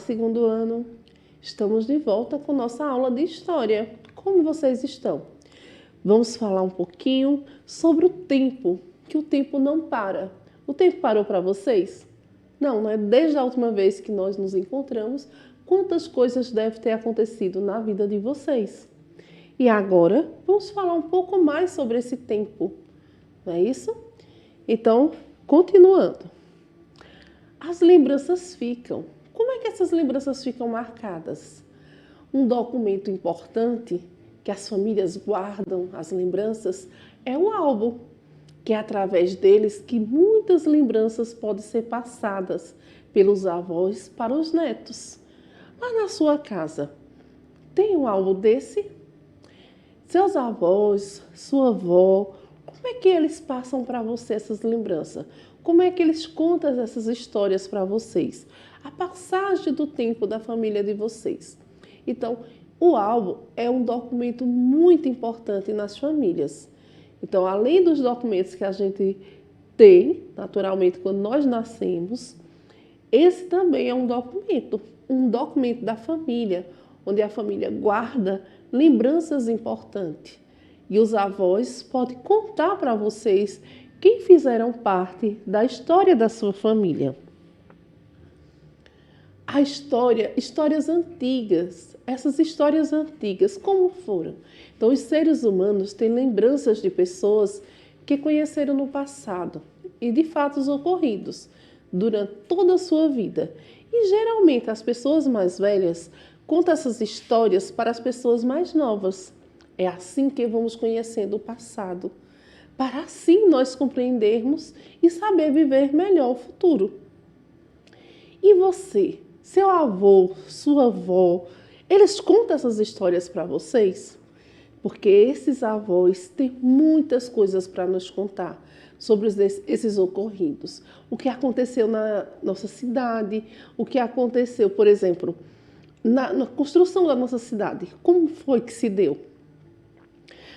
segundo ano! Estamos de volta com nossa aula de História. Como vocês estão? Vamos falar um pouquinho sobre o tempo, que o tempo não para. O tempo parou para vocês? Não, não é? Desde a última vez que nós nos encontramos, quantas coisas devem ter acontecido na vida de vocês? E agora, vamos falar um pouco mais sobre esse tempo, não é isso? Então, continuando. As lembranças ficam. Como é que essas lembranças ficam marcadas? Um documento importante que as famílias guardam as lembranças é o álbum, que é através deles que muitas lembranças podem ser passadas pelos avós para os netos. Lá na sua casa, tem um álbum desse? Seus avós, sua avó, como é que eles passam para você essas lembranças? Como é que eles contam essas histórias para vocês? A passagem do tempo da família de vocês. Então, o álbum é um documento muito importante nas famílias. Então, além dos documentos que a gente tem, naturalmente, quando nós nascemos, esse também é um documento da família, onde a família guarda lembranças importantes. E os avós podem contar para vocês quem fizeram parte da história da sua família. A história, histórias antigas. Essas histórias antigas, como foram? Então, os seres humanos têm lembranças de pessoas que conheceram no passado e de fatos ocorridos durante toda a sua vida. E geralmente as pessoas mais velhas contam essas histórias para as pessoas mais novas. É assim que vamos conhecendo o passado, para assim nós compreendermos e saber viver melhor o futuro. E você, seu avô, sua avó, eles contam essas histórias para vocês? Porque esses avós têm muitas coisas para nos contar sobre esses ocorridos. O que aconteceu na nossa cidade, o que aconteceu, por exemplo, na construção da nossa cidade. Como foi que se deu?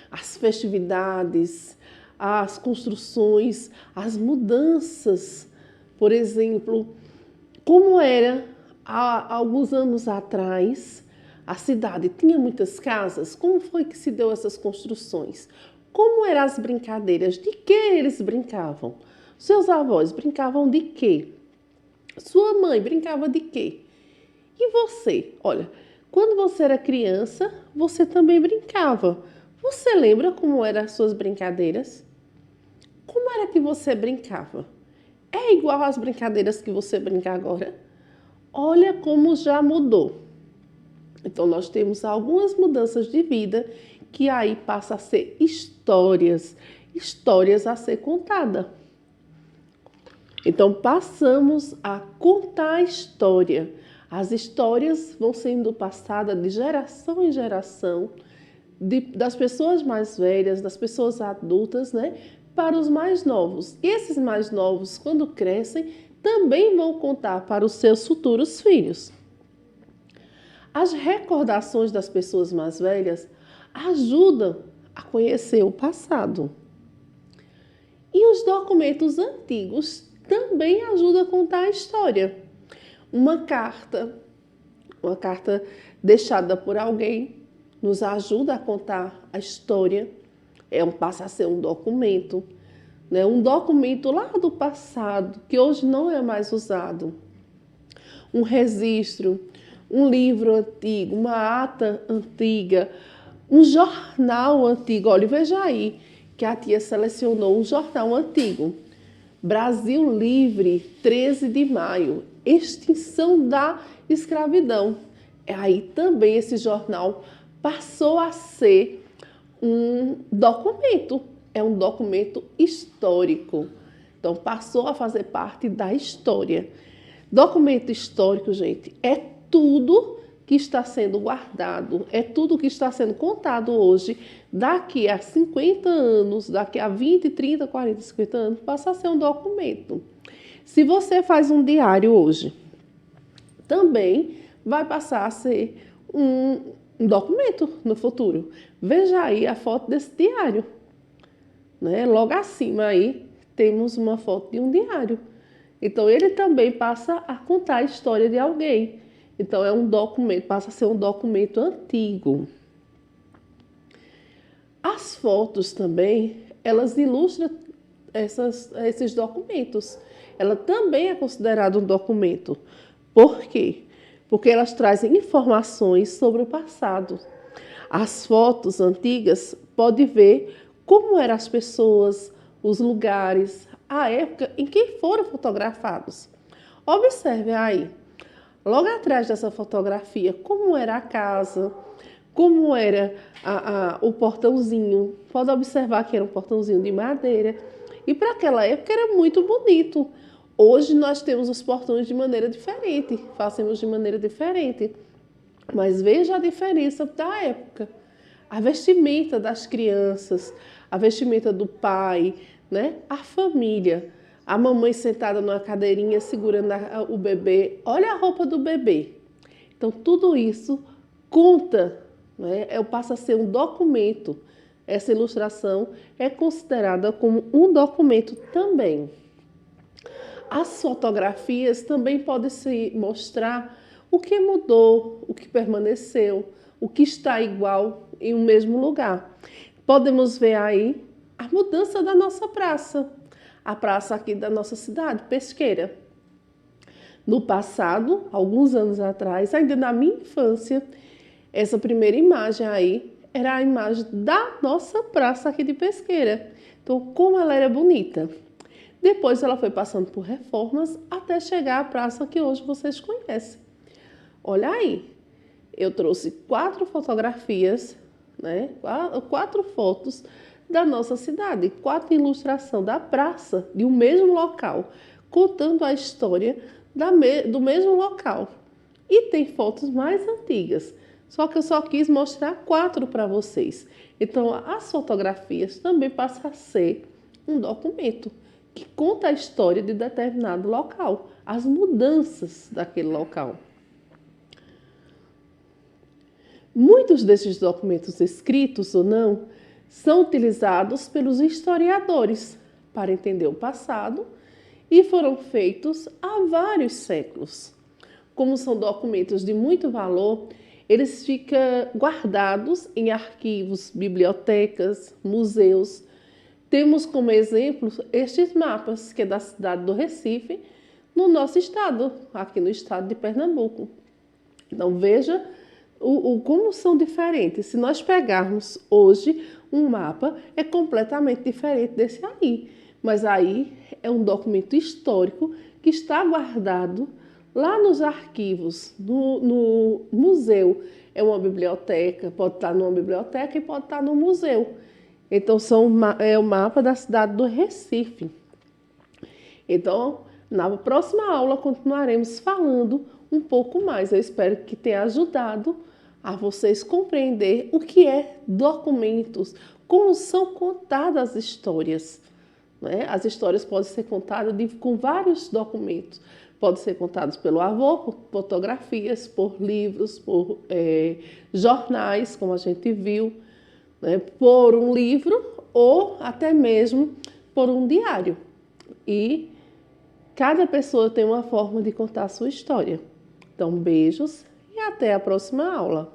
As festividades, as construções, as mudanças. Por exemplo, como era há alguns anos atrás, a cidade tinha muitas casas. Como foi que se deu essas construções? Como eram as brincadeiras? De que eles brincavam? Seus avós brincavam de quê? Sua mãe brincava de quê? E você? Olha, quando você era criança, você também brincava. Você lembra como eram as suas brincadeiras? Como era que você brincava? É igual às brincadeiras que você brinca agora? Olha como já mudou. Então, nós temos algumas mudanças de vida que aí passa a ser histórias a ser contada. Então, passamos a contar a história. As histórias vão sendo passadas de geração em geração, das pessoas mais velhas, das pessoas adultas, né, para os mais novos. E esses mais novos, quando crescem, também vão contar para os seus futuros filhos. As recordações das pessoas mais velhas ajudam a conhecer o passado. E os documentos antigos também ajudam a contar a história. Uma carta deixada por alguém nos ajuda a contar a história. Passa a ser um documento, né? Um documento lá do passado, que hoje não é mais usado. Um registro, um livro antigo, uma ata antiga, um jornal antigo. Olha, veja aí que a tia selecionou um jornal antigo. Brasil Livre, 13 de maio, extinção da escravidão. Aí também esse jornal passou a ser um documento, é um documento histórico. Então, passou a fazer parte da história. Documento histórico, gente, é tudo que está sendo guardado, é tudo que está sendo contado hoje, daqui a 50 anos, daqui a 20, 30, 40, 50 anos, passa a ser um documento. Se você faz um diário hoje, também vai passar a ser um documento no futuro. Veja aí a foto desse diário, né? Logo acima aí temos uma foto de um diário. Então ele também passa a contar a história de alguém. Então, é um documento, passa a ser um documento antigo. As fotos também, elas ilustram esses documentos. Ela também é considerada um documento. Por quê? Porque elas trazem informações sobre o passado. As fotos antigas pode ver como eram as pessoas, os lugares, a época em que foram fotografados. Observe aí, logo atrás dessa fotografia, como era a casa, como era o portãozinho. Pode observar que era um portãozinho de madeira. E para aquela época era muito bonito. Hoje nós temos os portões de maneira diferente, fazemos de maneira diferente. Mas veja a diferença da época. A vestimenta das crianças, a vestimenta do pai, né? A família. A mamãe sentada numa cadeirinha segurando o bebê. Olha a roupa do bebê. Então tudo isso conta, né? Passa a ser um documento. Essa ilustração é considerada como um documento também. As fotografias também podem se mostrar o que mudou, o que permaneceu, o que está igual em um mesmo lugar. Podemos ver aí a mudança da nossa praça, a praça aqui da nossa cidade, Pesqueira. No passado, alguns anos atrás, ainda na minha infância, essa primeira imagem aí era a imagem da nossa praça aqui de Pesqueira. Então, como ela era bonita. Depois ela foi passando por reformas até chegar à praça que hoje vocês conhecem. Olha aí, eu trouxe 4 fotografias, né? 4 fotos da nossa cidade, 4 ilustrações da praça de um mesmo local, contando a história do mesmo local. E tem fotos mais antigas, só que eu só quis mostrar 4 para vocês. Então, as fotografias também passam a ser um documento que conta a história de determinado local, as mudanças daquele local. Muitos desses documentos, escritos ou não, são utilizados pelos historiadores para entender o passado e foram feitos há vários séculos. Como são documentos de muito valor, eles ficam guardados em arquivos, bibliotecas, museus. Temos como exemplo estes mapas, que é da cidade do Recife, no nosso estado, aqui no estado de Pernambuco. Então veja como são diferentes. Se nós pegarmos hoje um mapa, é completamente diferente desse aí. Mas aí é um documento histórico que está guardado lá nos arquivos, no museu. É uma biblioteca, pode estar numa biblioteca e pode estar no museu. Então, é o mapa da cidade do Recife. Então, na próxima aula, continuaremos falando um pouco mais. Eu espero que tenha ajudado a vocês compreender o que é documentos, como são contadas as histórias. Né? As histórias podem ser contadas com vários documentos. Podem ser contadas pelo avô, por fotografias, por livros, por jornais, como a gente viu, né? Por um livro ou até mesmo por um diário. E cada pessoa tem uma forma de contar a sua história. Então, beijos e até a próxima aula.